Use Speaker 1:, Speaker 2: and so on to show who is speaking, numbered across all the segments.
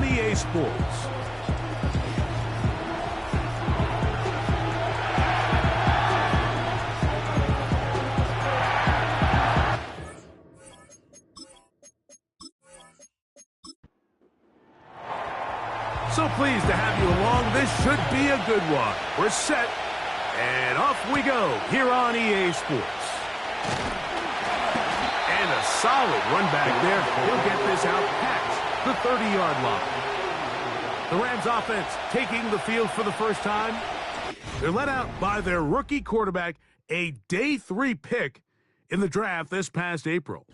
Speaker 1: on EA Sports. So pleased to have you along. This should be a good one. We're set, and off we go here on EA Sports. And a solid run back there. He'll get this out past the 30-yard line. The Rams offense taking the field for the first time. They're led out by their rookie quarterback, a day 3 pick in the draft this past April.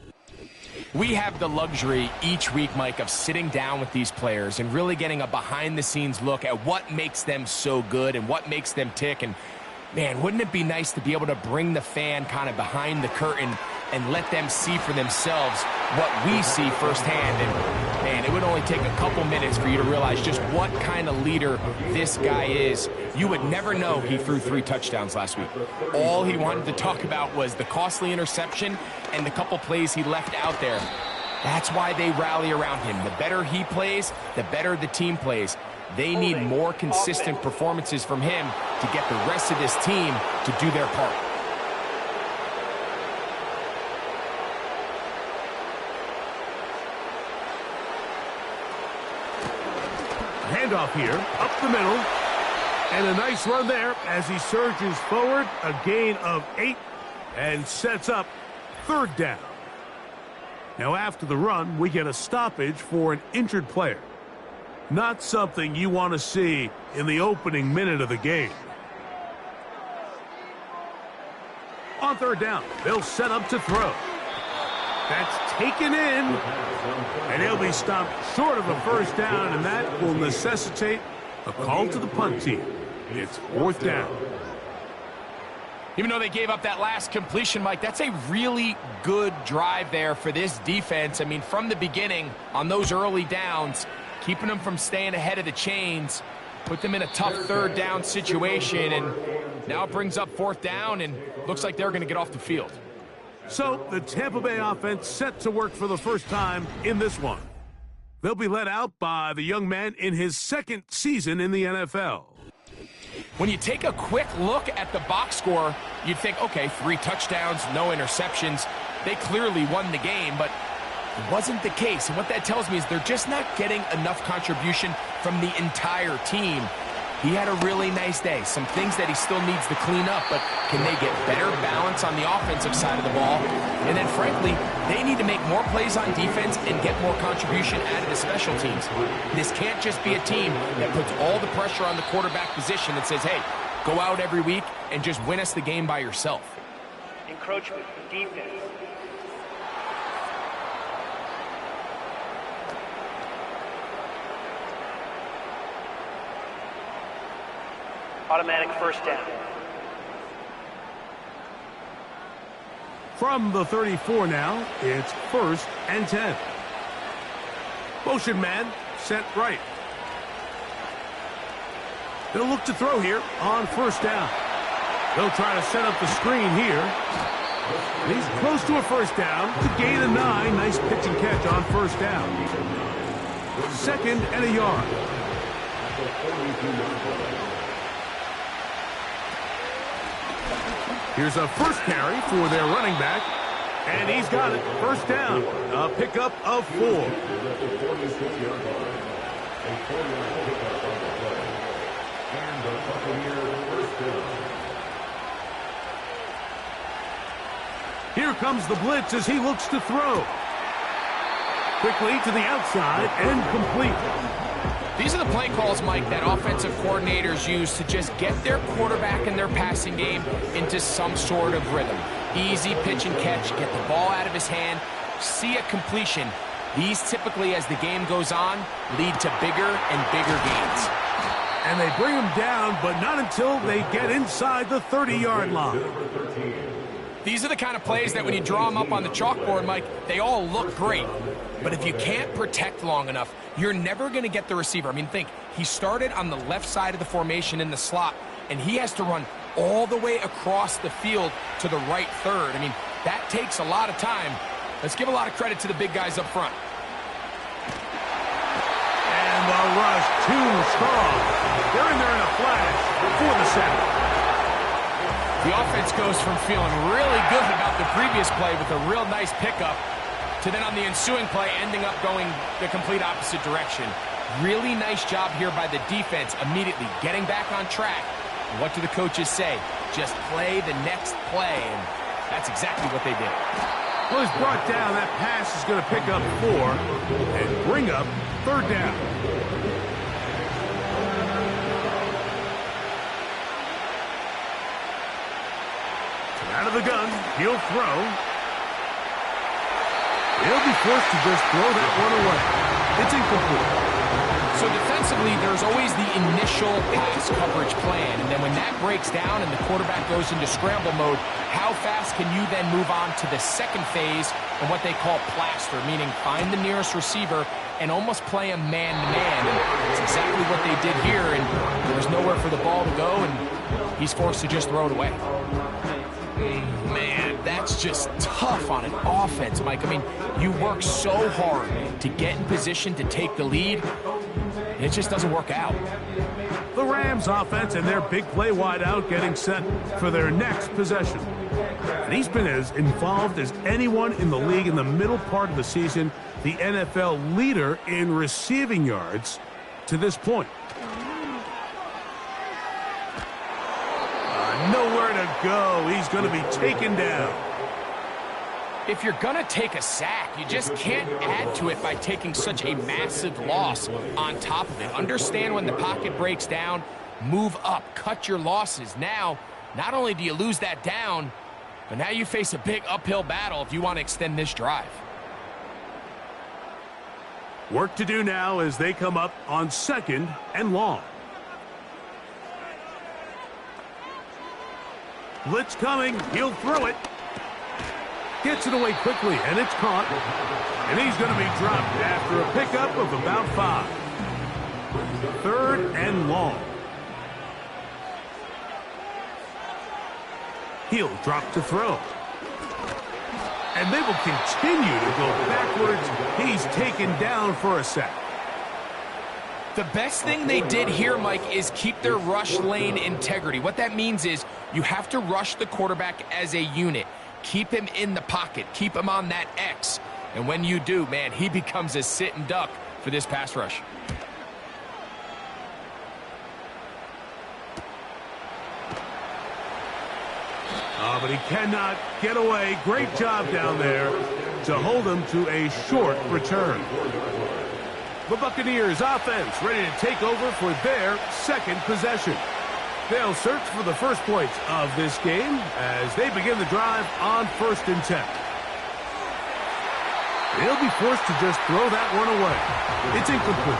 Speaker 2: We have the luxury each week, Mike, of sitting down with these players and really getting a behind-the-scenes look at what makes them so good and what makes them tick. And, man, wouldn't it be nice to be able to bring the fan kind of behind the curtain and let them see for themselves what we see firsthand? And, man, it would only take a couple minutes for you to realize just what kind of leader this guy is. You would never know he threw 3 touchdowns last week. All he wanted to talk about was the costly interception and the couple plays he left out there. That's why they rally around him. The better he plays, the better the team plays. They need more consistent performances from him to get the rest of this team to do their part.
Speaker 1: Handoff here, up the middle, and a nice run there as he surges forward, a gain of 8, and sets up 3rd down. Now after the run, we get a stoppage for an injured player. Not something you want to see in the opening minute of the game. On 3rd down, they'll set up to throw. That's taken in, and he'll be stopped short of a 1st down, and that will necessitate a call to the punt team. It's 4th down.
Speaker 2: Even though they gave up that last completion, Mike, that's a really good drive there for this defense. I mean, from the beginning, on those early downs, keeping them from staying ahead of the chains, put them in a tough 3rd down situation, and now it brings up 4th down, and looks like they're going to get off the field.
Speaker 1: So the Tampa Bay offense set to work for the first time in this one. They'll be led out by the young man in his 2nd season in the NFL.
Speaker 2: When you take a quick look at the box score, you'd think, okay, 3 touchdowns, no interceptions. They clearly won the game, but it wasn't the case. And what that tells me is they're just not getting enough contribution from the entire team. He had a really nice day. Some things that he still needs to clean up, but can they get better balance on the offensive side of the ball? And then, frankly, they need to make more plays on defense and get more contribution out of the special teams. This can't just be a team that puts all the pressure on the quarterback position and says, hey, go out every week and just win us the game by yourself.
Speaker 3: Encroachment, defense. Automatic 1st down.
Speaker 1: From the 34 now, it's 1st and 10. Motion man, set right. They'll look to throw here on 1st down. They'll try to set up the screen here. He's close to a 1st down to gain a 9. Nice pitch and catch on 1st down. 2nd and a yard. Here's a 1st carry for their running back, and he's got it. 1st down, a pickup of 4. Here comes the blitz as he looks to throw. Quickly to the outside and complete.
Speaker 2: These are the play calls, Mike, that offensive coordinators use to just get their quarterback and their passing game into some sort of rhythm. Easy pitch and catch, get the ball out of his hand, see a completion. These typically, as the game goes on, lead to bigger and bigger gains.
Speaker 1: And they bring him down, but not until they get inside the 30-yard line.
Speaker 2: These are the kind of plays that when you draw them up on the chalkboard, Mike, they all look great. But if you can't protect long enough, you're never going to get the receiver. I mean, think, he started on the left side of the formation in the slot, and he has to run all the way across the field to the right 3rd. I mean, that takes a lot of time. Let's give a lot of credit to the big guys up front.
Speaker 1: And just too strong. They're in there in a flash for the sack.
Speaker 2: The offense goes from feeling really good about the previous play with a real nice pickup to then on the ensuing play ending up going the complete opposite direction. Really nice job here by the defense immediately getting back on track. And what do the coaches say? Just play the next play, and that's exactly what they did.
Speaker 1: Well, he's brought down. That pass is going to pick up 4 and bring up 3rd down. Out of the gun, he'll throw. He'll be forced to just throw that one away. It's incomplete.
Speaker 2: So defensively, there's always the initial pass coverage plan, and then when that breaks down and the quarterback goes into scramble mode, how fast can you then move on to the second phase and what they call plaster, meaning find the nearest receiver and almost play him man-to-man, and that's exactly what they did here, and there was nowhere for the ball to go, and he's forced to just throw it away. Man, that's just tough on an offense, Mike. I mean, you work so hard to get in position to take the lead. It just doesn't work out.
Speaker 1: The Rams offense and their big play wideout getting set for their next possession. And he's been as involved as anyone in the league in the middle part of the season, the NFL leader in receiving yards to this point. Nowhere to go. He's going to be taken down.
Speaker 2: If you're going to take a sack, you just can't add to it by taking such a massive loss on top of it. Understand when the pocket breaks down, move up, cut your losses. Now, not only do you lose that down, but now you face a big uphill battle if you want to extend this drive.
Speaker 1: Work to do now as they come up on 2nd and long. Blitz coming. He'll throw it. Gets it away quickly, and it's caught. And he's going to be dropped after a pickup of about 5. 3rd and long. He'll drop to throw. And they will continue to go backwards. He's taken down for a sack.
Speaker 2: The best thing they did here, Mike, is keep their rush lane integrity. What that means is you have to rush the quarterback as a unit. Keep him in the pocket. Keep him on that X. And when you do, man, he becomes a sit and duck for this pass rush.
Speaker 1: Oh, but he cannot get away. Great job down there to hold him to a short return. The Buccaneers offense ready to take over for their second possession. They'll search for the first points of this game as they begin the drive on 1st and 10. They'll be forced to just throw that one away. It's incomplete.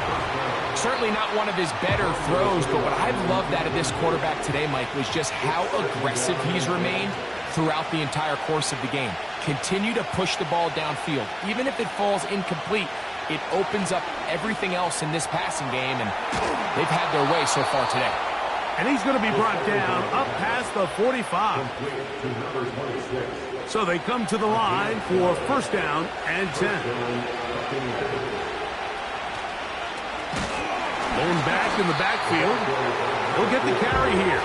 Speaker 2: Certainly not one of his better throws, but what I've loved out of this quarterback today, Mike, was just how aggressive he's remained throughout the entire course of the game. Continue to push the ball downfield. Even if it falls incomplete, it opens up everything else in this passing game, and they've had their way so far today.
Speaker 1: And he's going to be brought down up past the 45. So they come to the line for 1st down and 10. Going back in the backfield. He'll get the carry here.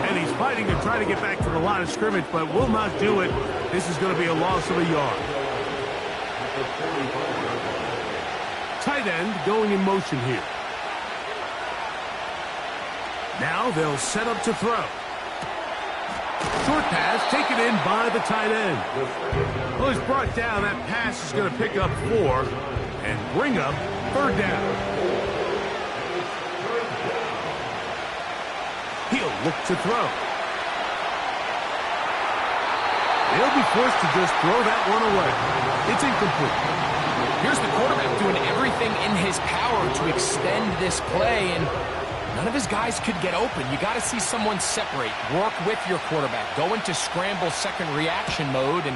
Speaker 1: And he's fighting to try to get back to the line of scrimmage, but will not do it. This is going to be a loss of a yard. Tight end going in motion here. Now they'll set up to throw. Short pass taken in by the tight end. Well, he's brought down. That pass is going to pick up 4 and bring up 3rd down. He'll look to throw. He'll be forced to just throw that one away. It's incomplete.
Speaker 2: Here's the quarterback doing everything in his power to extend this play, and none of his guys could get open. You got to see someone separate, work with your quarterback, go into scramble second reaction mode, and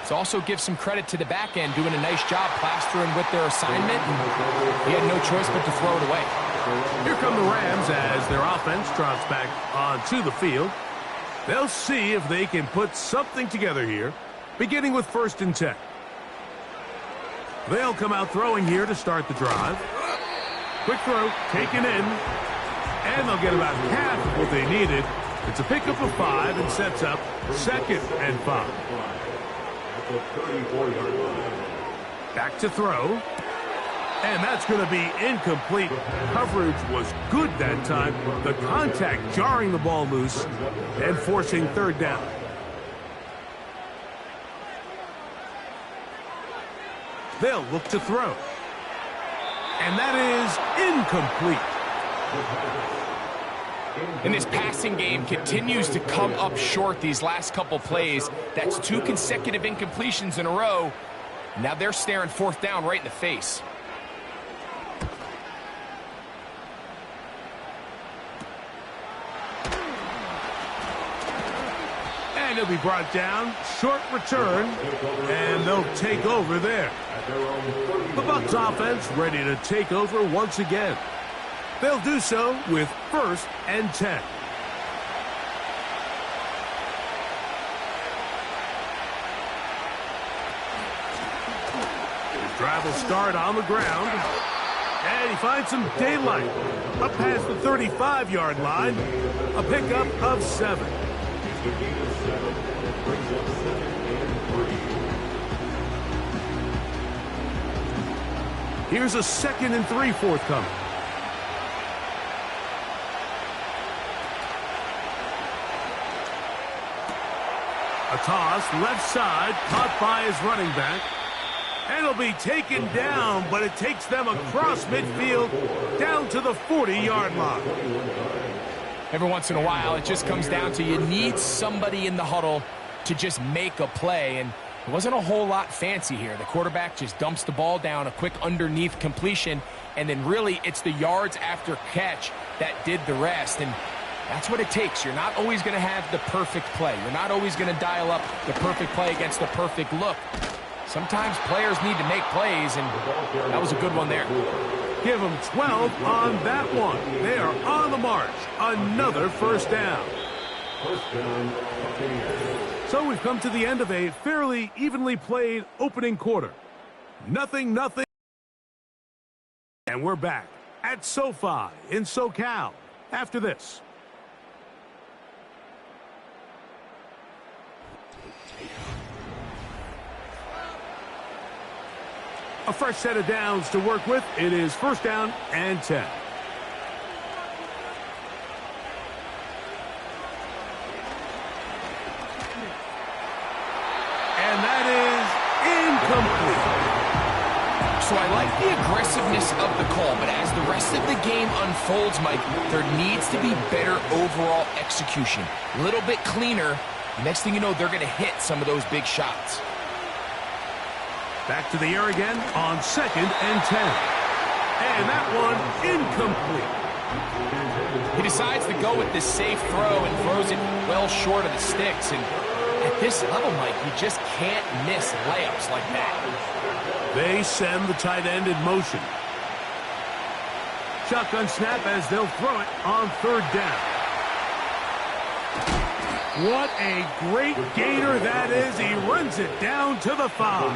Speaker 2: it also gives some credit to the back end doing a nice job plastering with their assignment, and he had no choice but to throw it away.
Speaker 1: Here come the Rams as their offense trots back onto the field. They'll see if they can put something together here, beginning with 1st and 10. They'll come out throwing here to start the drive. Quick throw, taken in, and they'll get about half of what they needed. It's a pickup of 5 and sets up 2nd and 5. Back to throw. And that's going to be incomplete. Coverage was good that time. The contact jarring the ball loose and forcing 3rd down. They'll look to throw. And that is incomplete.
Speaker 2: And this passing game continues to come up short these last couple plays. That's 2 consecutive incompletions in a row. Now they're staring 4th down right in the face.
Speaker 1: And he'll be brought down. Short return. And they'll take over there. The Bucs offense ready to take over once again. They'll do so with 1st and 10. His drive will start on the ground. And he finds some daylight. Up past the 35-yard line. A pickup of 7. Here's a 2nd and 3 forthcoming. A toss, left side, caught by his running back. And it'll be taken down, but it takes them across midfield down to the 40-yard line.
Speaker 2: Every once in a while, it just comes down to you need somebody in the huddle to just make a play. And it wasn't a whole lot fancy here. The quarterback just dumps the ball down, a quick underneath completion, and then really it's the yards after catch that did the rest. And that's what it takes. You're not always going to have the perfect play. You're not always going to dial up the perfect play against the perfect look. Sometimes players need to make plays, and that was a good one there.
Speaker 1: Give them 12 on that one. They are on the march. Another 1st down. So we've come to the end of a fairly evenly played opening quarter. 0-0. And we're back at SoFi in SoCal after this. A fresh set of downs to work with. It is 1st down and 10. And that is incomplete.
Speaker 2: So I like the aggressiveness of the call, but as the rest of the game unfolds, Mike, there needs to be better overall execution. A little bit cleaner. Next thing you know, they're going to hit some of those big shots.
Speaker 1: Back to the air again on 2nd and 10. And that one incomplete.
Speaker 2: He decides to go with this safe throw and throws it well short of the sticks. And at this level, Mike, you just can't miss layups like that.
Speaker 1: They send the tight end in motion. Shotgun snap as they'll throw it on 3rd down. What a great gainer that is. He runs it down to the 5.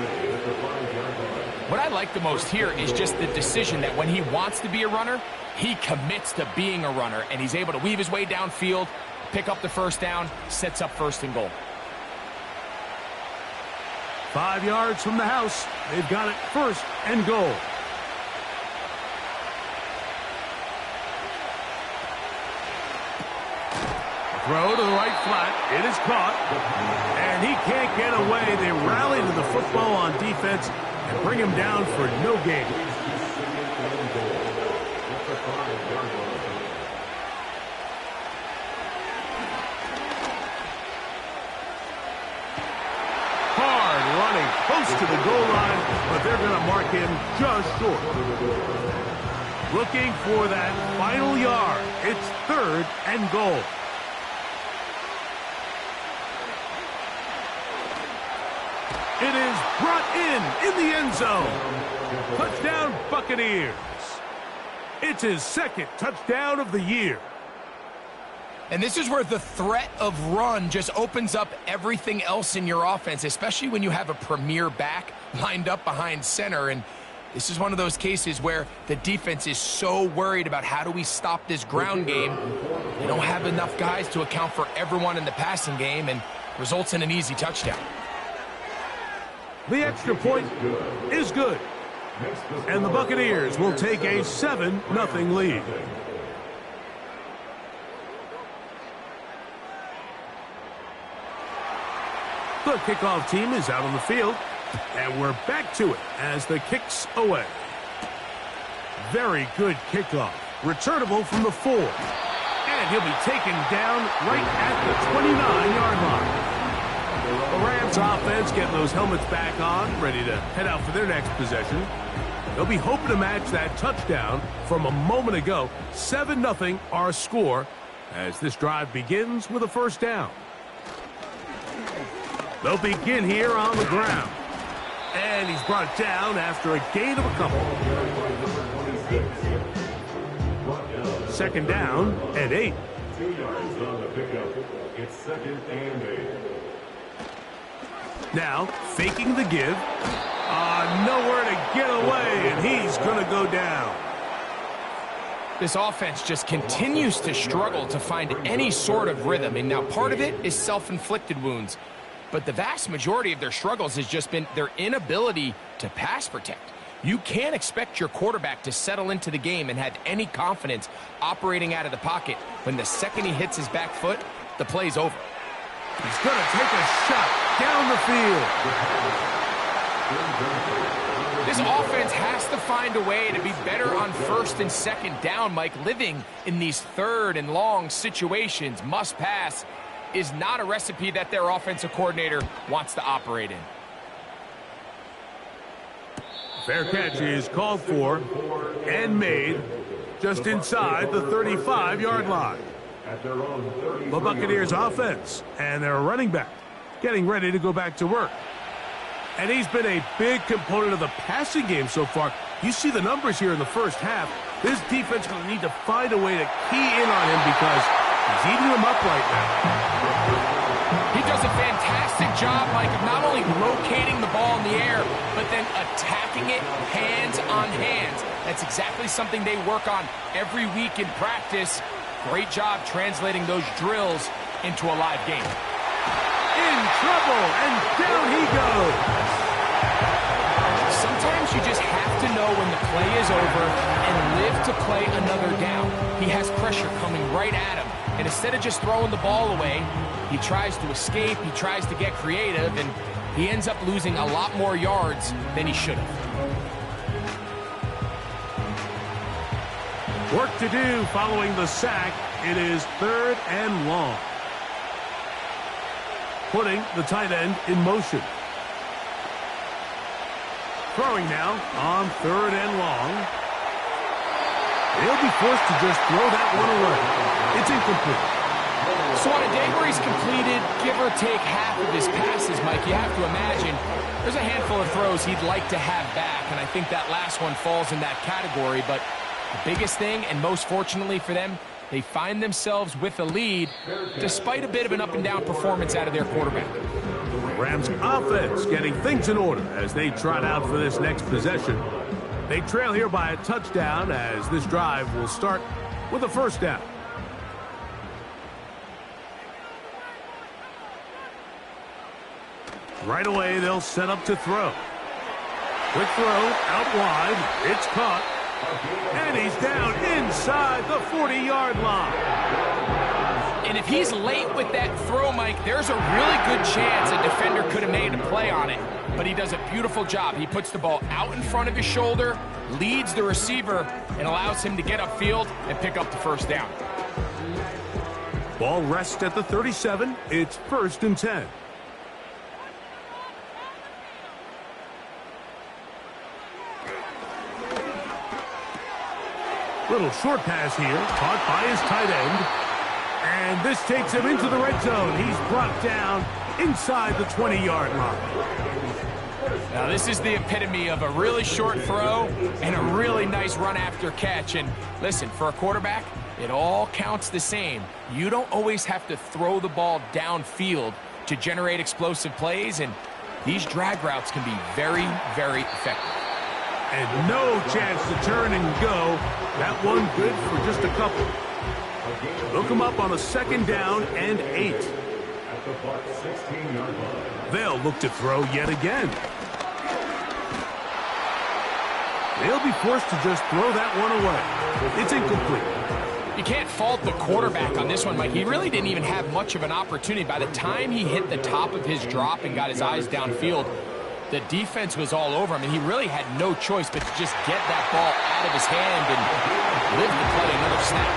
Speaker 2: What I like the most here is just the decision that when he wants to be a runner, he commits to being a runner, and he's able to weave his way downfield, pick up the 1st down, sets up 1st and goal.
Speaker 1: 5 yards from the house. They've got it 1st and goal. Throw to the right flat. It is caught. And he can't get away. They rally to the football on defense and bring him down for no gain. Hard running close to the goal line, but they're going to mark him just short. Looking for that final yard. It's 3rd and goal. It is brought in the end zone. Touchdown, Buccaneers. It's his 2nd touchdown of the year.
Speaker 2: And this is where the threat of run just opens up everything else in your offense, especially when you have a premier back lined up behind center. And This is one of those cases where the defense is so worried about how do we stop this ground game. They don't have enough guys to account for everyone in the passing game, and results in an easy touchdown.
Speaker 1: The extra point is good. And the Buccaneers will take a 7-0 lead. The kickoff team is out on the field, and we're back to it as the kick's away. Very good kickoff. Returnable from the 4. And he'll be taken down right at the 29-yard line. The Rams offense getting those helmets back on, ready to head out for their next possession. They'll be hoping to match that touchdown from a moment ago. 7-0 our score as this drive begins with a first down. They'll begin here on the ground. And he's brought down after a gain of a couple. Second down and 8.
Speaker 4: 2 yards on the pickup. It's 2nd and 8.
Speaker 1: Now, faking the give. Nowhere to get away, and he's going to go down.
Speaker 2: This offense just continues to struggle to find any sort of rhythm. And now part of it is self-inflicted wounds. But the vast majority of their struggles has just been their inability to pass protect. You can't expect your quarterback to settle into the game and have any confidence operating out of the pocket when the second he hits his back foot, the play's over.
Speaker 1: He's going to take a shot down the field.
Speaker 2: This offense has to find a way to be better on 1st and 2nd down, Mike. Living in these 3rd and long situations, must pass, is not a recipe that their offensive coordinator wants to operate in.
Speaker 1: Fair catch is called for and made just inside the 35-yard line. The Buccaneers offense and their running back getting ready to go back to work. And he's been a big component of the passing game so far. You see the numbers here in the first half. This defense is going to need to find a way to key in on him because he's eating them up right now.
Speaker 2: He does a fantastic job, Mike, of not only locating the ball in the air, but then attacking it hands on hands. That's exactly something they work on every week in practice. Great job translating those drills into a live game.
Speaker 1: In trouble, and down he goes.
Speaker 2: Sometimes you just have to know when the play is over and live to play another down. He has pressure coming right at him, and instead of just throwing the ball away, he tries to escape, he tries to get creative, and he ends up losing a lot more yards than he should have.
Speaker 1: Work to do following the sack. It is 3rd and long. Putting the tight end in motion. Throwing now on 3rd and long. He'll be forced to just throw that one away. It's incomplete.
Speaker 2: So on a day where he's completed, give or take half of his passes, Mike, you have to imagine there's a handful of throws he'd like to have back, and I think that last one falls in that category. But the biggest thing, and most fortunately for them, they find themselves with a lead despite a bit of an up-and-down performance out of their quarterback.
Speaker 1: Rams offense getting things in order as they trot out for this next possession. They trail here by a touchdown as this drive will start with a first down. Right away, they'll set up to throw. Quick throw out wide. It's caught. And he's down inside the 40-yard line.
Speaker 2: And if he's late with that throw, Mike, there's a really good chance a defender could have made a play on it. But he does a beautiful job. He puts the ball out in front of his shoulder, leads the receiver, and allows him to get upfield and pick up the first down.
Speaker 1: Ball rests at the 37. It's 1st and 10. Little short pass here, caught by his tight end. And this takes him into the red zone. He's brought down inside the 20-yard line.
Speaker 2: Now this is the epitome of a really short throw and a really nice run after catch. And listen, for a quarterback, it all counts the same. You don't always have to throw the ball downfield to generate explosive plays, and these drag routes can be very, very effective.
Speaker 1: And no chance to turn and go. That one good for just a couple. They'll come up on a 2nd down and 8.
Speaker 4: At the Bucs 16-yard line.
Speaker 1: They'll look to throw yet again. They'll be forced to just throw that one away. It's incomplete.
Speaker 2: You can't fault the quarterback on this one, Mike. He really didn't even have much of an opportunity. By the time he hit the top of his drop and got his eyes downfield, the defense was all over him, and he really had no choice but to just get that ball out of his hand and live to play another snap.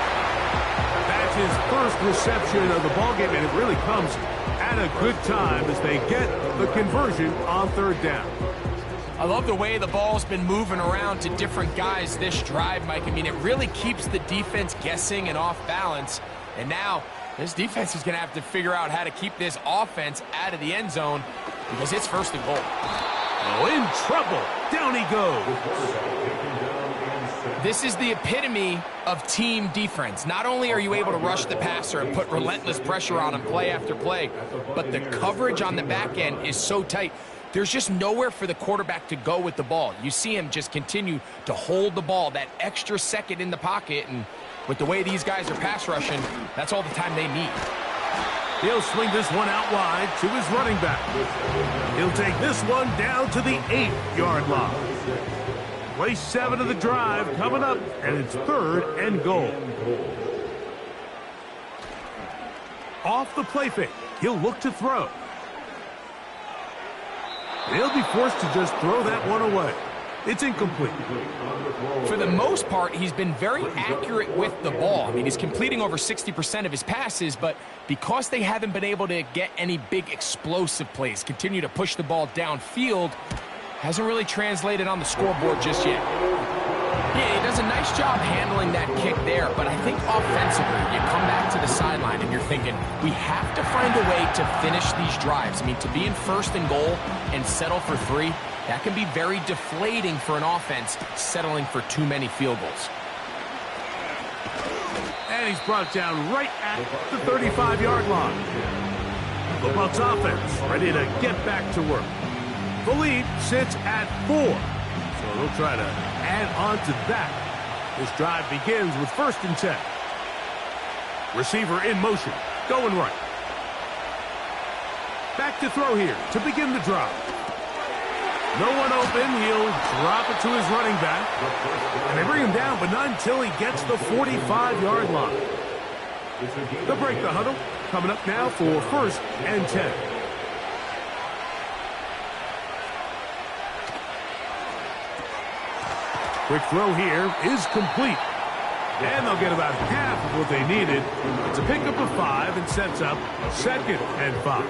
Speaker 1: That's his first reception of the ballgame, and it really comes at a good time as they get the conversion on 3rd down.
Speaker 2: I love the way the ball's been moving around to different guys this drive, Mike. I mean, it really keeps the defense guessing and off balance. And now this defense is going to have to figure out how to keep this offense out of the end zone because it's 1st and goal.
Speaker 1: Oh, in trouble. Down he goes.
Speaker 2: This is the epitome of team defense. Not only are you able to rush the passer and put relentless pressure on him play after play, but the coverage on the back end is so tight. There's just nowhere for the quarterback to go with the ball. You see him just continue to hold the ball that extra second in the pocket, and with the way these guys are pass rushing, that's all the time they need.
Speaker 1: He'll swing this one out wide to his running back. He'll take this one down to the 8-yard line. Play 7 of the drive coming up, and it's 3rd and goal. Off the play fake, he'll look to throw. They'll be forced to just throw that one away. It's incomplete.
Speaker 2: For the most part, he's been very accurate with the ball. I mean, he's completing over 60% of his passes, but because they haven't been able to get any big explosive plays, continue to push the ball downfield, hasn't really translated on the scoreboard just yet. Yeah, he does a nice job handling that kick there, but I think offensively, you come back to the sideline and you're thinking, we have to find a way to finish these drives. I mean, to be in 1st and goal and settle for 3, that can be very deflating for an offense settling for too many field goals.
Speaker 1: And he's brought down right at the 35-yard line. The Bucs offense ready to get back to work. The lead sits at 4. So they'll try to add on to that. This drive begins with 1st and 10. Receiver in motion, going right. Back to throw here to begin the drive. No one open. He'll drop it to his running back. And they bring him down, but not until he gets the 45-yard line. They'll break the huddle. Coming up now for 1st and 10. Quick throw here is complete. And they'll get about half of what they needed. It's a pickup of 5 and sets up 2nd and 5.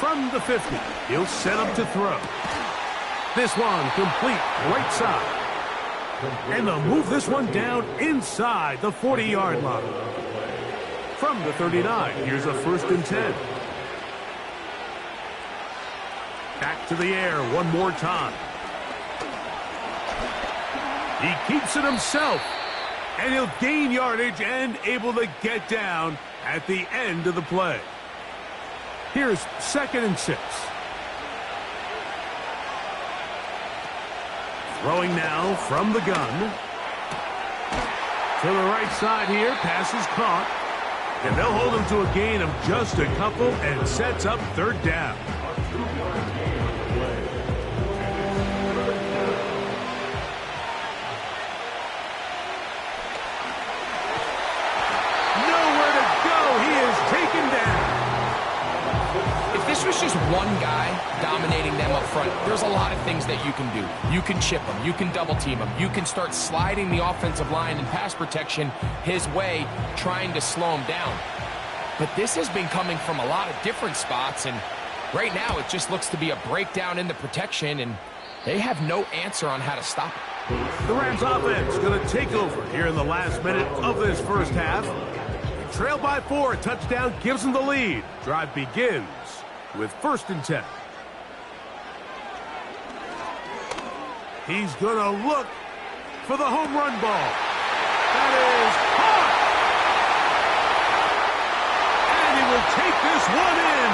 Speaker 1: From the 50, he'll set up to throw. This one complete right side. And they'll move this one down inside the 40-yard line. From the 39, here's a 1st and 10. Back to the air one more time. He keeps it himself. And he'll gain yardage and able to get down at the end of the play. Here's 2nd and 6. Throwing now from the gun. To the right side here. Pass is caught. And they'll hold him to a gain of just a couple and sets up 3rd down. Nowhere to go. He is taken down.
Speaker 2: If this was just one guy dominating them up front, there's a lot of things that you can do. You can chip him. You can double team him. You can start sliding the offensive line and pass protection his way, trying to slow him down. But this has been coming from a lot of different spots, and right now it just looks to be a breakdown in the protection, and they have no answer on how to stop it.
Speaker 1: The Rams offense going to take over here in the last minute of this first half. Trailed by 4, a touchdown gives them the lead. Drive begins with 1st and 10. He's going to look for the home run ball. That is caught. And he will take this one in.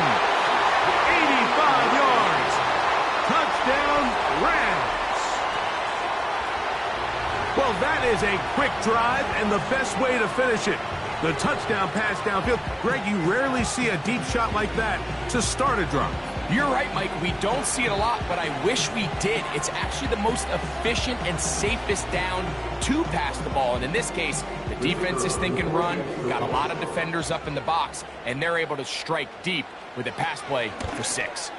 Speaker 1: that is a quick drive and the best way to finish it. The touchdown pass downfield. Greg, you rarely see a deep shot like that to start a drive.
Speaker 2: You're right, Mike. We don't see it a lot, but I wish we did. It's actually the most efficient and safest down to pass the ball. And in this case, the defense is thinking run, got a lot of defenders up in the box, and they're able to strike deep with a pass play for 6.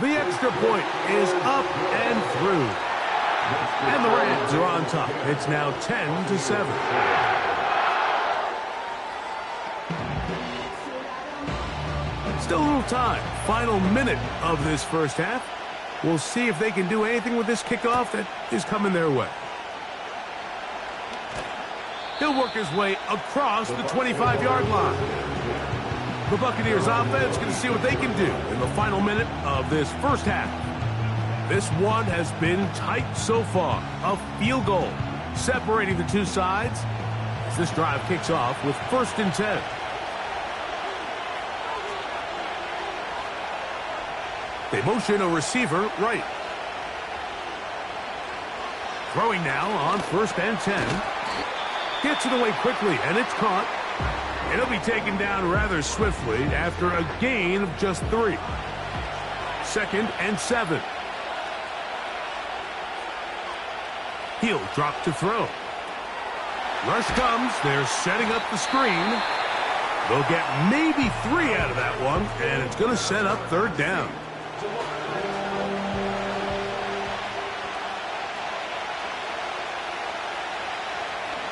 Speaker 1: The extra point is up and through. And the Rams are on top. It's now 10-7. Still a little time. Final minute of this first half. We'll see if they can do anything with this kickoff that is coming their way. He'll work his way across the 25-yard line. The Buccaneers offense going to see what they can do in the final minute of this first half. This one has been tight so far. A field goal separating the two sides as this drive kicks off with 1st and 10. They motion a receiver right. Throwing now on 1st and 10. Gets it away quickly, and it's caught. It'll be taken down rather swiftly after a gain of just 3. 2nd and 7. He'll drop to throw. Rush comes. They're setting up the screen. They'll get maybe 3 out of that one, and it's going to set up 3rd down.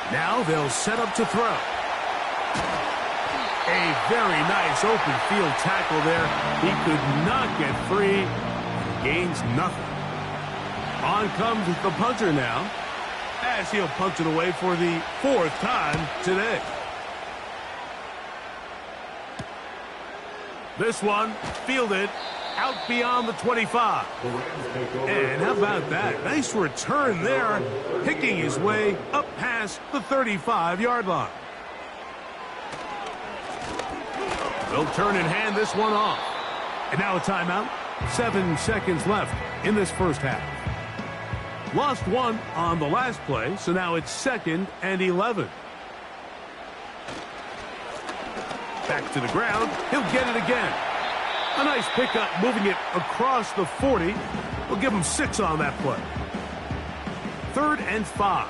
Speaker 1: Now they'll set up to throw. A very nice open field tackle there. He could not get free. Gains nothing. On comes the punter now, as he'll punt it away for the 4th time today. This one fielded out beyond the 25. And how about that? Nice return there, picking his way up past the 35-yard line. They'll turn and hand this one off. And now a timeout. 7 seconds left in this first half. Lost 1 on the last play, so now it's 2nd and 11. Back to the ground. He'll get it again. A nice pickup, moving it across the 40. We'll give him 6 on that play. 3rd and 5.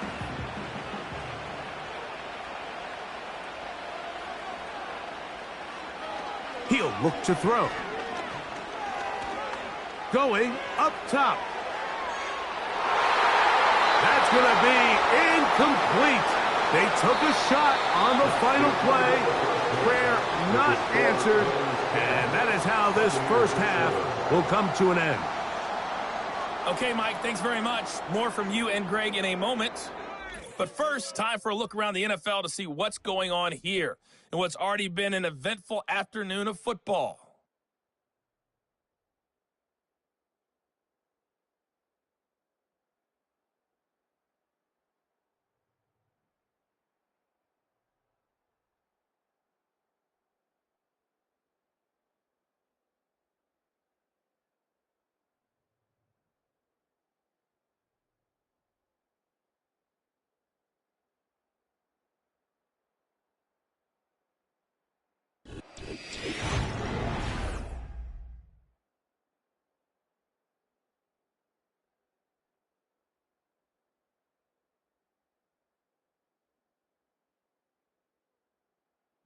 Speaker 1: He'll look to throw. Going up top. That's going to be incomplete. They took a shot on the final play. Prayer not answered. And that is how this first half will come to an end.
Speaker 5: Okay, Mike, thanks very much. More from you and Greg in a moment. But first, time for a look around the NFL to see what's going on here and what's already been an eventful afternoon of football.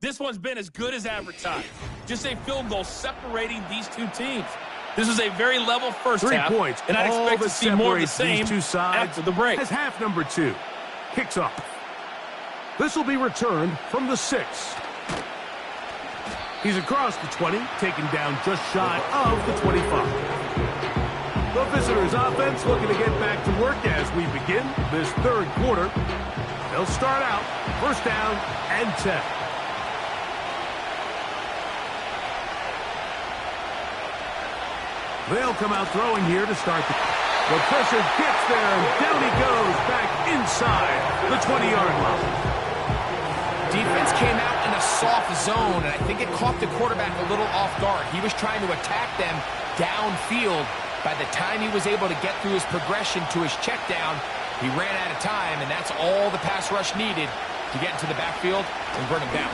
Speaker 5: This one's been as good as advertised. Just a field goal separating these two teams. This is a very level first
Speaker 1: 3
Speaker 5: half,
Speaker 1: points.
Speaker 5: and I expect to see more of the same
Speaker 1: two sides
Speaker 5: after the break.
Speaker 1: As half number 2 kicks off. This will be returned from the 6. He's across the 20, taken down just shy of the 25. The visitors' offense looking to get back to work as we begin this 3rd quarter. They'll start out 1st down and 10. They'll come out throwing here to start the pressure gets there, and down he goes back inside the 20-yard line.
Speaker 2: Defense came out in a soft zone, and I think it caught the quarterback a little off guard. He was trying to attack them downfield. By the time he was able to get through his progression to his check down, He ran out of time, and that's all the pass rush needed to get into the backfield and bring him down.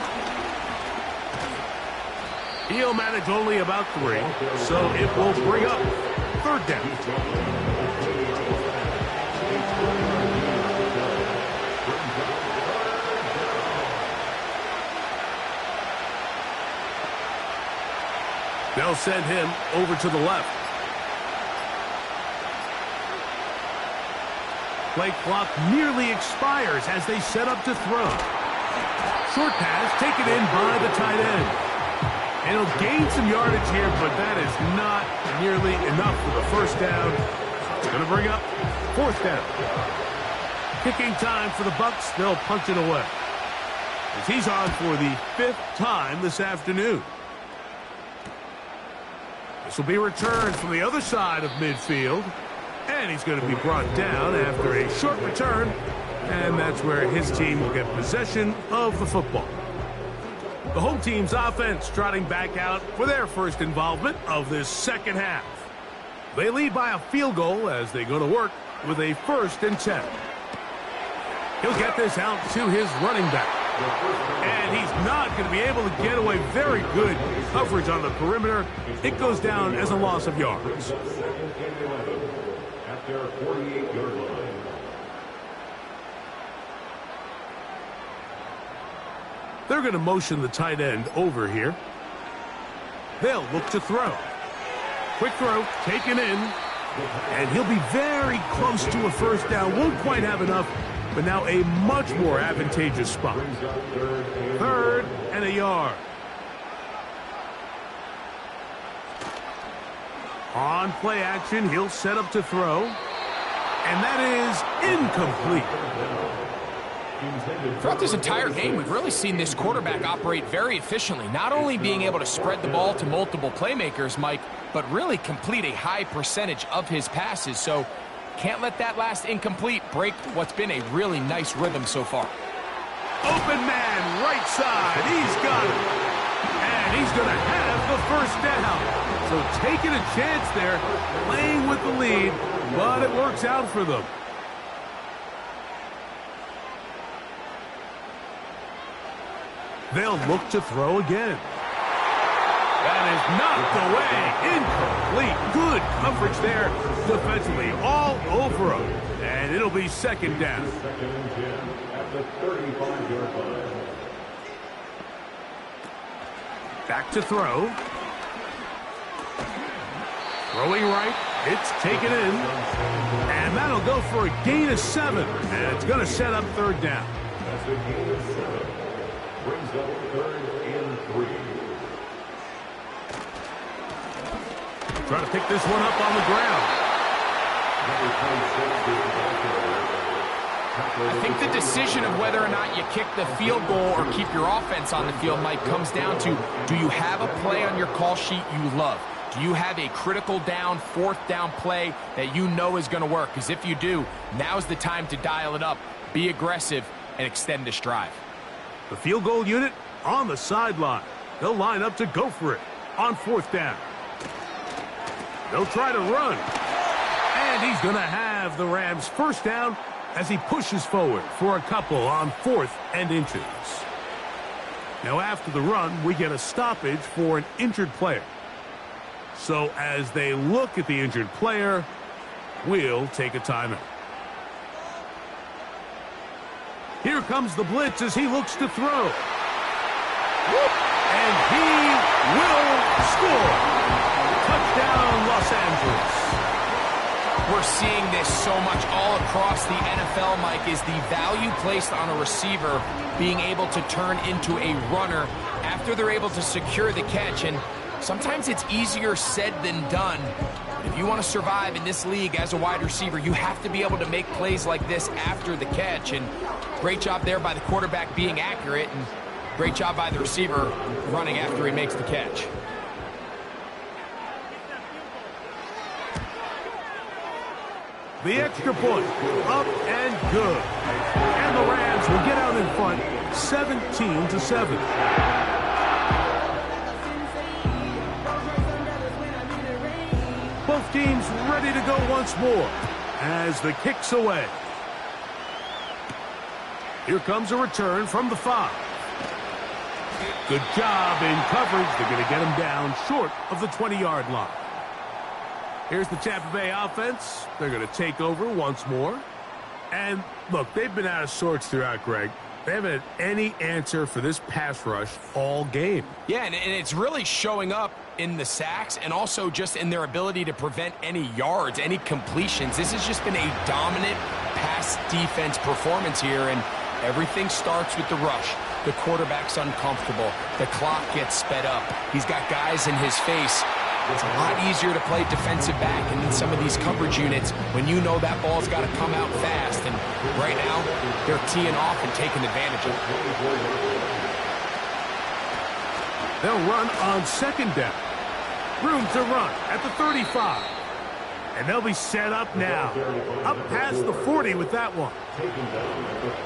Speaker 1: He'll manage only about 3, so it will bring up 3rd down. They'll send him over to the left. Play clock nearly expires as they set up to throw. Short pass taken in by the tight end. And he'll gain some yardage here, but that is not nearly enough for the first down. It's going to bring up 4th down. Kicking time for the Bucs. They'll punch it away, as he's on for the 5th time this afternoon. This will be returned from the other side of midfield. And he's going to be brought down after a short return. And that's where his team will get possession of the football. The home team's offense trotting back out for their first involvement of this second half. They lead by a field goal as they go to work with a 1st and 10. He'll get this out to his running back. And he's not going to be able to get away. Very good coverage on the perimeter. It goes down as a loss of yards.
Speaker 4: At their 48-yard line.
Speaker 1: They're going to motion the tight end over here. They'll look to throw. Quick throw, taken in. And he'll be very close to a 1st down. Won't quite have enough, but now a much more advantageous spot. 3rd and a yard. On play action, he'll set up to throw. And that is incomplete.
Speaker 2: Throughout this entire game, we've really seen this quarterback operate very efficiently, not only being able to spread the ball to multiple playmakers, Mike, but really complete a high percentage of his passes. So can't let that last incomplete break what's been a really nice rhythm so far.
Speaker 1: Open man, right side. He's got it. And he's going to have the 1st down. So taking a chance there, playing with the lead, but it works out for them. They'll look to throw again. That is knocked away. Incomplete. Good coverage there defensively. All over him. And it'll be 2nd down.
Speaker 4: 2nd and 10 at the 35-yard line.
Speaker 1: Back to throw. Throwing right. It's taken in. And that'll go for a gain of 7. And it's going to set up 3rd down.
Speaker 4: That's a gain of 7. Brings up 3rd and 3.
Speaker 1: Trying to pick this one up on the ground.
Speaker 2: I think the decision of whether or not you kick the field goal or keep your offense on the field, Mike, comes down to, do you have a play on your call sheet you love? Do you have a critical down, 4th down play that you know is going to work? Because if you do, now's the time to dial it up, be aggressive, and extend this drive.
Speaker 1: The field goal unit on the sideline. They'll line up to go for it on 4th down. They'll try to run. And he's going to have the Rams' 1st down as he pushes forward for a couple on 4th and inches. Now after the run, we get a stoppage for an injured player. So as they look at the injured player, we'll take a timeout. Here comes the blitz as he looks to throw. And he will score. Touchdown, Los Angeles.
Speaker 2: We're seeing this so much all across the NFL, Mike, is the value placed on a receiver being able to turn into a runner after they're able to secure the catch. And sometimes it's easier said than done. If you want to survive in this league as a wide receiver, you have to be able to make plays like this after the catch. And great job there by the quarterback being accurate, and great job by the receiver running after he makes the catch.
Speaker 1: The extra point, up and good. And the Rams will get out in front, 17-7. Both teams ready to go once more as the kick's away. Here comes a return from the 5. Good job in coverage. They're going to get him down short of the 20-yard line. Here's the Tampa Bay offense. They're going to take over once more. And, look, they've been out of sorts throughout, Greg. They haven't had any answer for this pass rush all game.
Speaker 2: Yeah, and it's really showing up in the sacks and also just in their ability to prevent any yards, any completions. This has just been a dominant pass defense performance here, and everything starts with the rush. The quarterback's uncomfortable. The clock gets sped up. He's got guys in his face. It's a lot easier to play defensive back and in some of these coverage units when you know that ball's got to come out fast. And right now, they're teeing off and taking advantage of it.
Speaker 1: They'll run on second down. Room to run at the 35. And they'll be set up now. Up past the 40 with that one.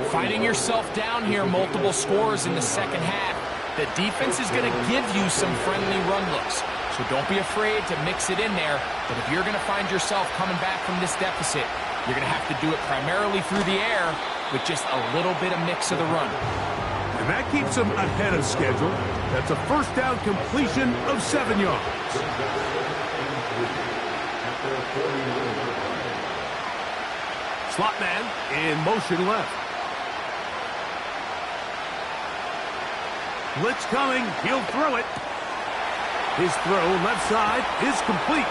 Speaker 2: Finding yourself down here, multiple scores in the second half. The defense is going to give you some friendly run looks. So don't be afraid to mix it in there. But if you're going to find yourself coming back from this deficit, you're going to have to do it primarily through the air with just a little bit of mix of the run.
Speaker 1: And that keeps them ahead of schedule. That's a first down completion of 7 yards. Slot man in motion left. Blitz coming. He'll throw it. His throw left side is complete.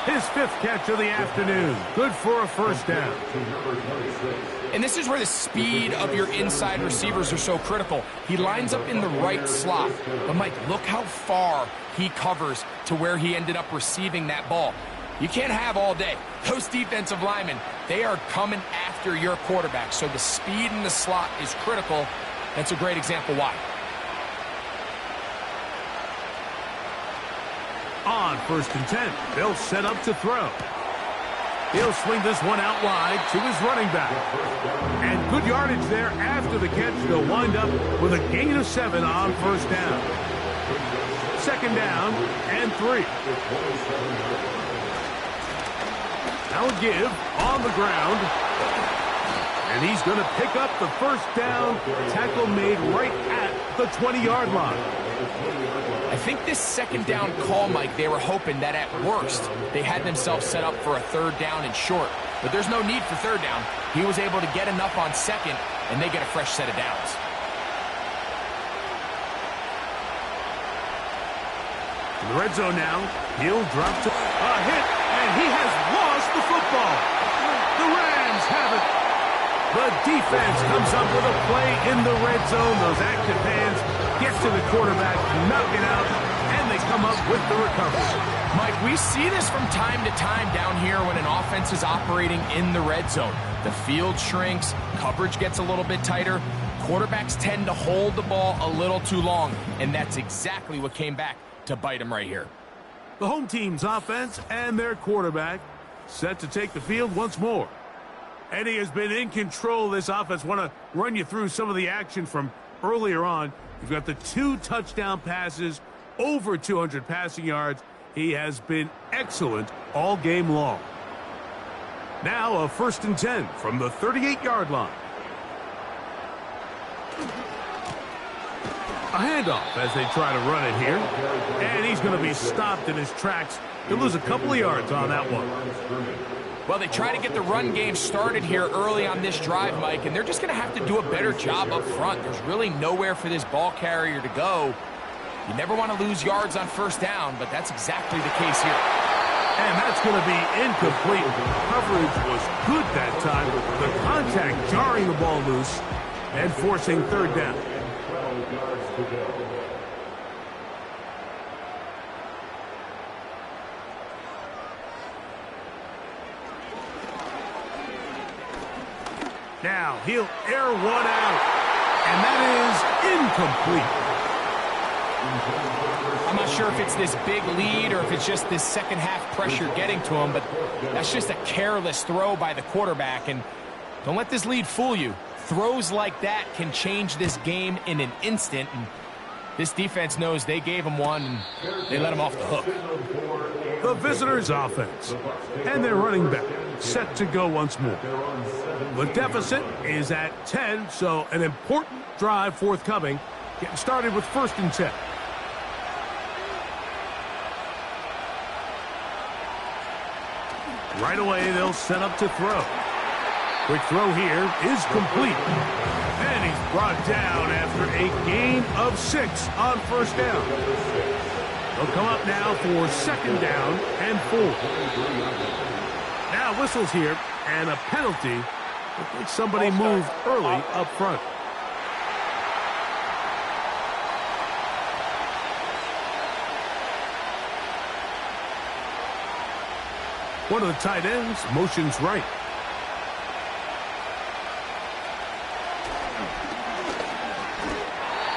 Speaker 1: His 5th catch of the afternoon. Good for a first down.
Speaker 2: And this is where the speed of your inside receivers are so critical. He lines up in the right slot. But, Mike, look how far he covers to where he ended up receiving that ball. You can't have all day. Those defensive linemen, they are coming after your quarterback. So the speed in the slot is critical. That's a great example why.
Speaker 1: On 1st and 10, they'll set up to throw. He'll swing this one out wide to his running back. And good yardage there after the catch. They'll wind up with a gain of 7 on first down. 2nd down and 3. Now a give on the ground. And he's going to pick up the first down. Tackle made right at the 20-yard line.
Speaker 2: I think this 2nd down call, Mike, they were hoping that at worst they had themselves set up for a 3rd down and short. But there's no need for 3rd down. He was able to get enough on 2nd, and they get a fresh set of downs.
Speaker 1: In the red zone now, he'll drop to a hit, and he has lost the football. The Rams have it. The defense comes up with a play in the red zone. Those active hands get to the quarterback, knock it out, and they come up with the recovery.
Speaker 2: Mike, we see this from time to time down here when an offense is operating in the red zone. The field shrinks, coverage gets a little bit tighter, quarterbacks tend to hold the ball a little too long, and that's exactly what came back to bite him right here.
Speaker 1: The home team's offense and their quarterback set to take the field once more. Eddie has been in control of this offense. Want to run you through some of the action from earlier on. You've got the 2 touchdown passes, over 200 passing yards. He has been excellent all game long. Now a 1st and 10 from the 38-yard line. A handoff as they try to run it here. And he's going to be stopped in his tracks. He'll lose a couple of yards on that one.
Speaker 2: Well, they try to get the run game started here early on this drive, Mike, and they're just going to have to do a better job up front. There's really nowhere for this ball carrier to go. You never want to lose yards on 1st down, but that's exactly the case here.
Speaker 1: And that's going to be incomplete. Coverage was good that time. The contact jarring the ball loose and forcing 3rd down. Now he'll air one out, and that is incomplete.
Speaker 2: I'm not sure if it's this big lead or if it's just this second half pressure getting to him, but that's just a careless throw by the quarterback, and don't let this lead fool you. Throws like that can change this game in an instant, and this defense knows they gave him one, and they let him off the hook.
Speaker 1: the visitors' offense. And their running back set to go once more. The deficit is at 10, so an important drive forthcoming. Getting started with 1st and 10. Right away, they'll set up to throw. Quick throw here is complete. And he's brought down after a gain of 6 on 1st down. They'll come up now for 2nd down and 4. Now whistles here and a penalty. Looks like somebody moved early up front. One of the tight ends motions right.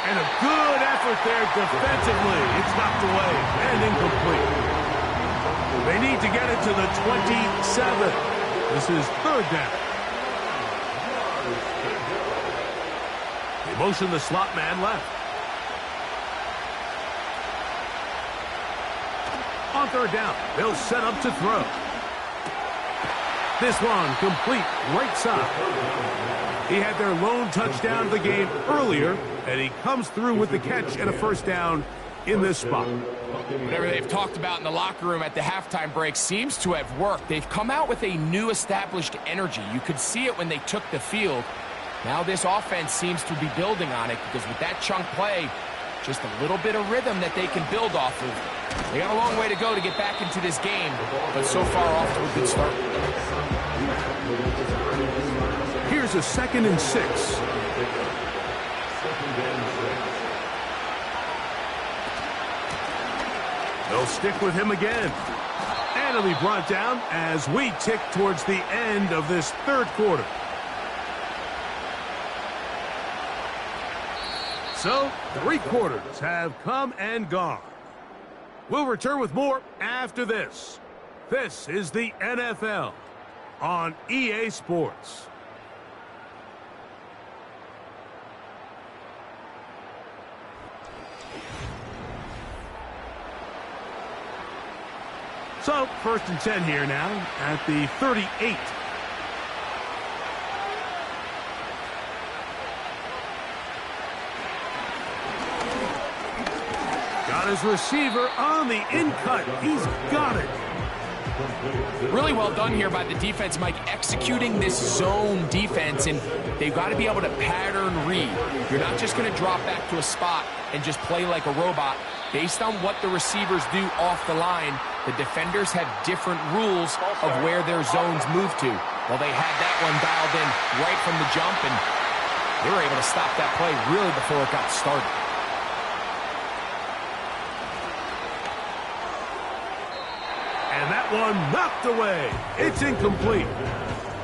Speaker 1: And a good effort there defensively. It's knocked away and incomplete. They need to get it to the 27. This is 3rd down. They motion the slot man left. On 3rd down, they'll set up to throw. This one complete right side. He had their lone touchdown of the game earlier, and he comes through with the catch and a 1st down in this spot.
Speaker 2: Whatever they've talked about in the locker room at the halftime break seems to have worked. They've come out with a new established energy. You could see it when they took the field. Now this offense seems to be building on it because with that chunk play, just a little bit of rhythm that they can build off of. They got a long way to go to get back into this game, but so far off to a good start.
Speaker 1: Here's a 2nd and 6. They'll stick with him again. And he'll be brought down as we tick towards the end of this 3rd quarter. So, 3 quarters have come and gone. We'll return with more after this. This is the NFL on EA Sports. So, 1st and 10 here now at the 38. Got his receiver on the in-cut. He's got it.
Speaker 2: Really well done here by the defense, Mike, executing this zone defense, and they've got to be able to pattern read. You're not just going to drop back to a spot and just play like a robot. Based on what the receivers do off the line, the defenders have different rules of where their zones move to. Well, they had that one dialed in right from the jump, and they were able to stop that play really before it got started.
Speaker 1: And that one knocked away. It's incomplete.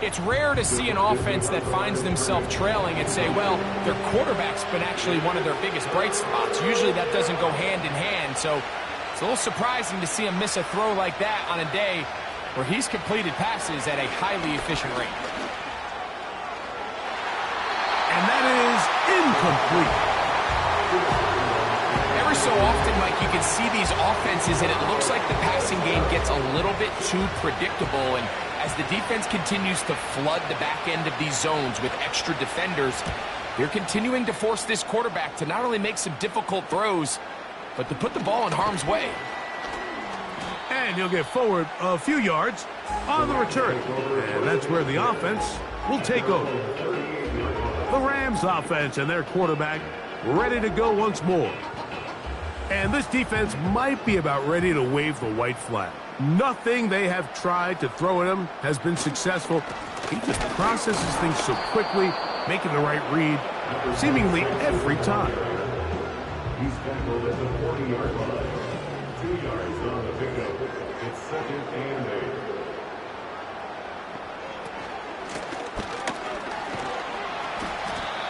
Speaker 2: It's rare to see an offense that finds themselves trailing and say, well, their quarterback's been actually one of their biggest bright spots. Usually that doesn't go hand in hand, so it's a little surprising to see him miss a throw like that on a day where he's completed passes at a highly efficient rate.
Speaker 1: And that is incomplete.
Speaker 2: Every so often, Mike, you can see these offenses, and it looks like the passing game gets a little bit too predictable, and as the defense continues to flood the back end of these zones with extra defenders, they're continuing to force this quarterback to not only make some difficult throws, but to put the ball in harm's way.
Speaker 1: And he'll get forward a few yards on the return. And that's where the offense will take over. The Rams offense and their quarterback ready to go once more. And this defense might be about ready to wave the white flag. Nothing they have tried to throw at him has been successful. He just processes things so quickly, making the right read seemingly every time.
Speaker 4: He's tackled at the 40-yard line. 2 yards on the pickup. It's 2nd and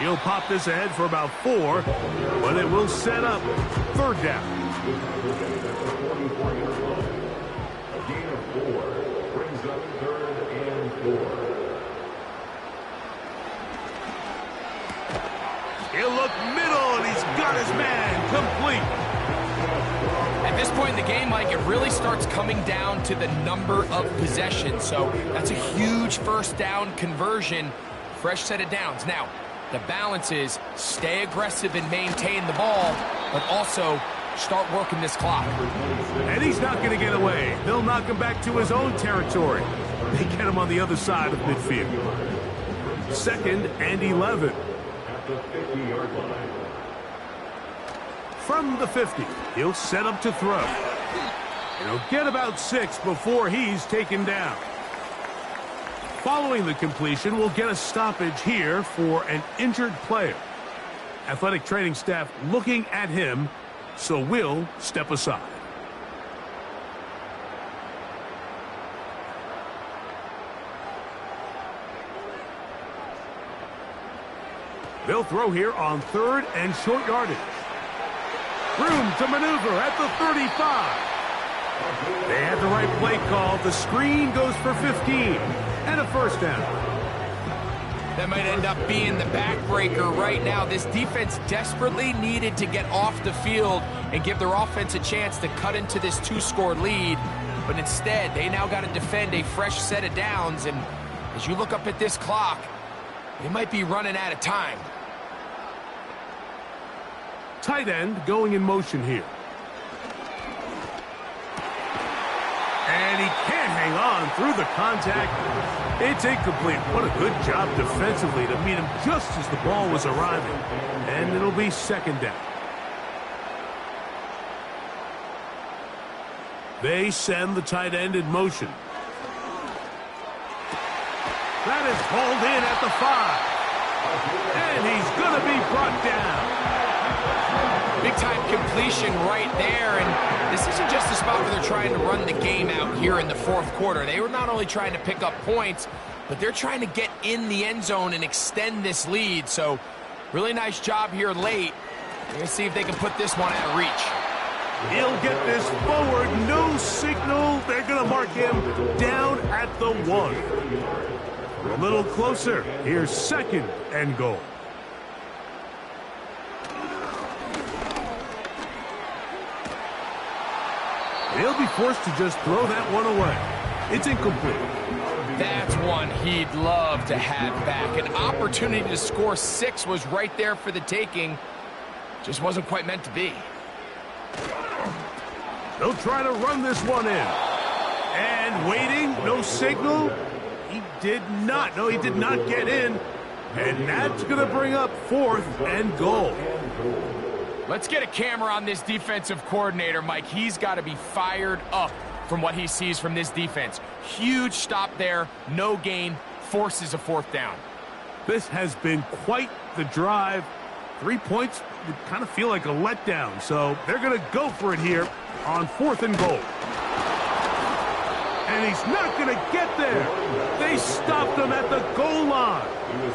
Speaker 4: 8.
Speaker 1: He'll pop this ahead for about 4, but it will set up 3rd down.
Speaker 4: A gain of 4 brings up 3rd and 4.
Speaker 1: He'll look middle, and he's got his man complete.
Speaker 2: At At this point in the game, Mike, it really starts coming down to the number of possessions. So that's a huge first down conversion, fresh set of downs. Now, the balance is stay aggressive and maintain the ball, but also start working this clock.
Speaker 1: And he's not going to get away. They'll knock him back to his own territory. They get him on the other side of midfield. 2nd and 11.
Speaker 4: At the 50-yard line.
Speaker 1: From the 50, he'll set up to throw. And he'll get about 6 before he's taken down. Following the completion, we'll get a stoppage here for an injured player. Athletic training staff looking at him, so we'll step aside. They'll throw here on 3rd and short yardage. Room to maneuver at the 35. They had the right play call. The screen goes for 15 and a first down.
Speaker 2: That might end up being the backbreaker right now. This defense desperately needed to get off the field and give their offense a chance to cut into this 2-score lead. But instead, they now got to defend a fresh set of downs. And as you look up at this clock, they might be running out of time.
Speaker 1: Tight end going in motion here. And he can't hang on through the contact. It's incomplete. What a good job defensively to meet him just as the ball was arriving. And it'll be 2nd down. They send the tight end in motion. That is hauled in at the 5. And he's going to be brought down.
Speaker 2: Big-time completion right there, and this isn't just a spot where they're trying to run the game out here in the 4th quarter. They were not only trying to pick up points, but they're trying to get in the end zone and extend this lead. So, really nice job here late. We're going to see if they can put this one out of reach.
Speaker 1: He'll get this forward. No signal. They're going to mark him down at the 1. A little closer. Here's 2nd and goal. He'll be forced to just throw that one away. It's incomplete.
Speaker 2: That's one he'd love to have back. An opportunity to score 6 was right there for the taking. Just wasn't quite meant to be.
Speaker 1: They'll try to run this one in. And waiting, no signal. He did not. No, he did not get in. And that's going to bring up 4th and goal.
Speaker 2: Let's get a camera on this defensive coordinator, Mike. He's got to be fired up from what he sees from this defense. Huge stop there, no gain, forces a 4th down.
Speaker 1: This has been quite the drive. 3 points would kind of feel like a letdown, so they're going to go for it here on 4th and goal. And he's not going to get there. They stopped him at the goal line.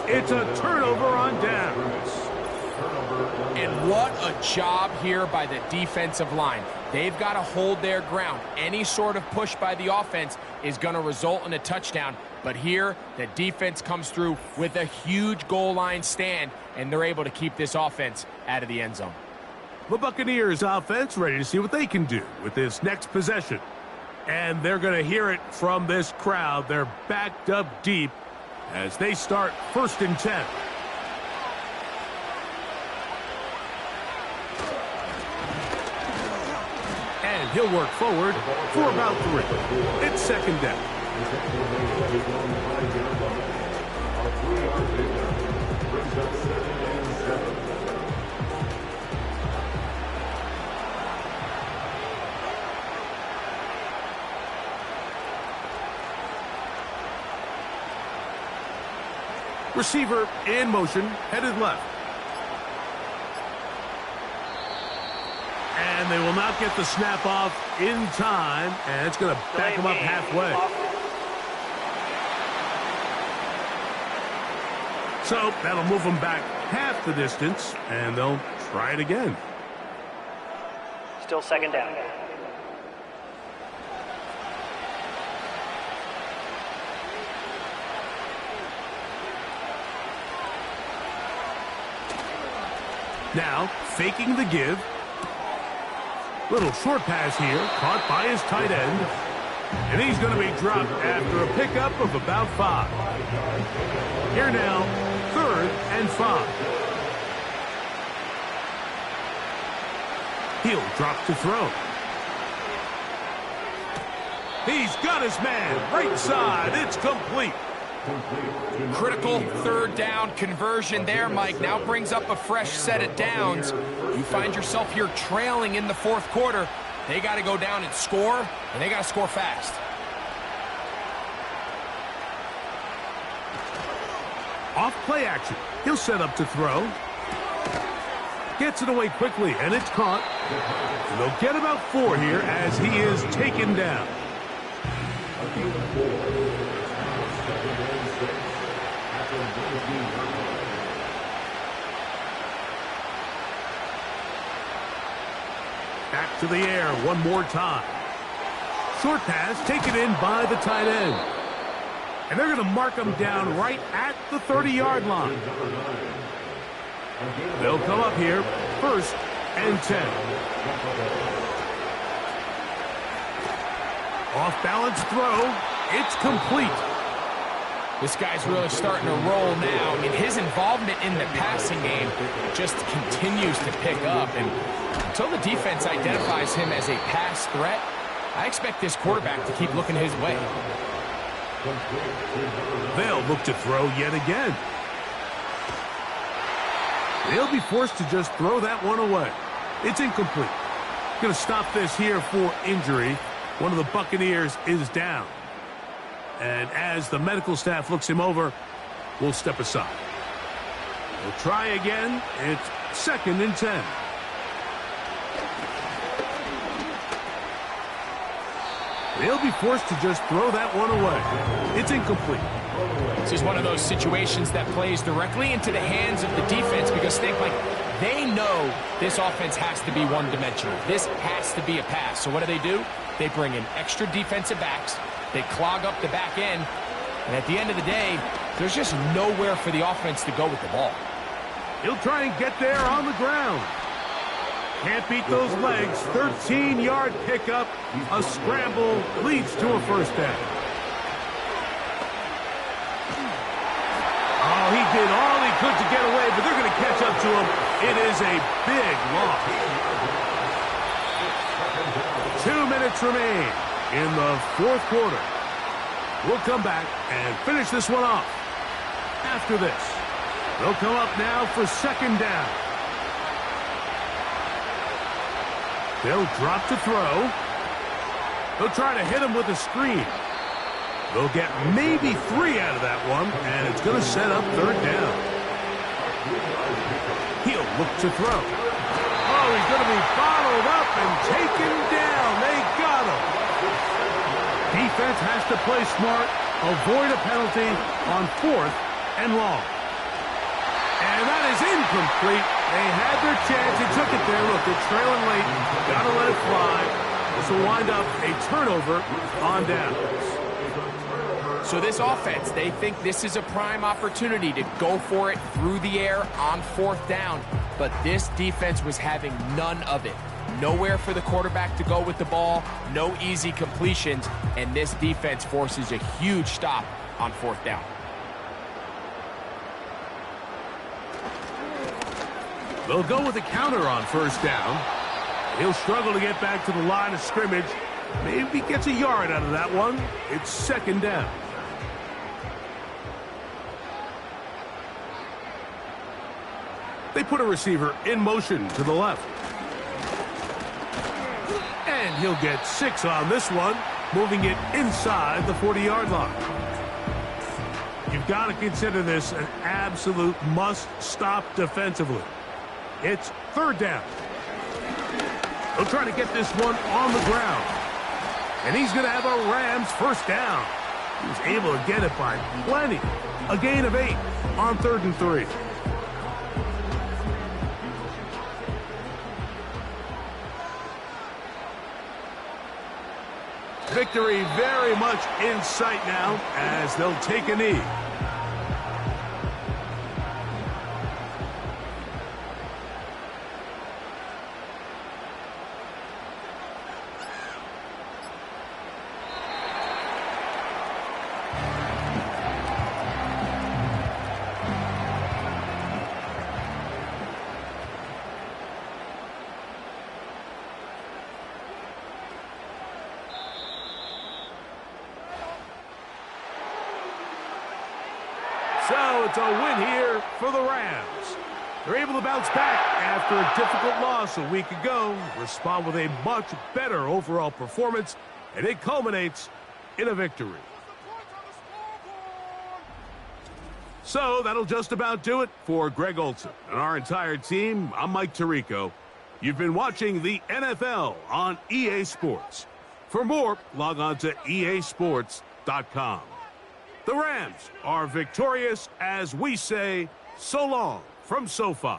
Speaker 1: It's a turnover on downs.
Speaker 2: And what a job here by the defensive line. They've got to hold their ground. Any sort of push by the offense is going to result in a touchdown. But here, the defense comes through with a huge goal line stand, and they're able to keep this offense out of the end zone.
Speaker 1: The Buccaneers offense ready to see what they can do with this next possession. And they're going to hear it from this crowd. They're backed up deep as they start 1st and 10. And he'll work forward for about 3. It's 2nd down. Receiver in motion, headed left. And they will not get the snap off in time, and it's going to back them up halfway. So that'll move them back half the distance, and they'll try it again.
Speaker 3: Still 2nd down.
Speaker 1: Now, faking the give. Little short pass here, caught by his tight end. And he's going to be dropped after a pickup of about 5. Here now, 3rd and 5. He'll drop to throw. He's got his man right side. It's complete.
Speaker 2: Critical 3rd down conversion there, Mike. Now brings up a fresh set of downs. You find yourself here trailing in the 4th quarter. They got to go down and score, and they got to score fast.
Speaker 1: Off play action. He'll set up to throw. Gets it away quickly, and it's caught. They'll get about 4 here as he is taken down. Back to the air one more time. Short pass taken in by the tight end. And they're going to mark him down right at the 30-yard line. They'll come up here, 1st and 10. Off-balance throw. It's complete.
Speaker 2: This guy's really starting to roll now. I mean, his involvement in the passing game just continues to pick up. And until the defense identifies him as a pass threat, I expect this quarterback to keep looking his way.
Speaker 1: They'll look to throw yet again. They'll be forced to just throw that one away. It's incomplete. Going to stop this here for injury. One of the Buccaneers is down. And as the medical staff looks him over, we'll step aside. We'll try again. It's 2nd and 10. They'll be forced to just throw that one away. It's incomplete.
Speaker 2: This is one of those situations that plays directly into the hands of the defense because they know this offense has to be one-dimensional. This has to be a pass. So what do? They bring in extra defensive backs. They clog up the back end. And at the end of the day, there's just nowhere for the offense to go with the ball.
Speaker 1: He'll try and get there on the ground. Can't beat those legs. 13-yard pickup. A scramble leads to a 1st down. Oh, he did all he could to get away, but they're going to catch up to him. It is a big loss. 2 minutes remain in the 4th quarter. We'll come back and finish this one off. After this, they'll come up now for 2nd down. They'll drop to throw. They'll try to hit him with a screen. They'll get maybe 3 out of that one, and it's going to set up 3rd down. He'll look to throw. Oh, he's going to be bottled up and taken down. They got him. Defense has to play smart, avoid a penalty on 4th and long. And that is incomplete. They had their chance. They took it there. Look, they're trailing late. Got to let it fly. This will wind up a turnover on downs.
Speaker 2: So this offense, they think this is a prime opportunity to go for it through the air on 4th down. But this defense was having none of it. Nowhere for the quarterback to go with the ball. No easy completions. And this defense forces a huge stop on 4th down.
Speaker 1: They'll go with a counter on 1st down. He'll struggle to get back to the line of scrimmage. Maybe gets a yard out of that one. It's 2nd down. They put a receiver in motion to the left. And he'll get 6 on this one, moving it inside the 40-yard line. You've got to consider this an absolute must-stop defensively. It's 3rd down. They'll try to get this one on the ground. And he's going to have a Rams 1st down. He was able to get it by plenty. A gain of 8 on 3rd and 3. Victory very much in sight now as they'll take a knee. So it's a win here for the Rams. They're able to bounce back after a difficult loss a week ago, respond with a much better overall performance, and it culminates in a victory. So that'll just about do it for Greg Olson and our entire team. I'm Mike Tirico. You've been watching the NFL on EA Sports. For more, log on to easports.com. The Rams are victorious as we say so long from SoFi.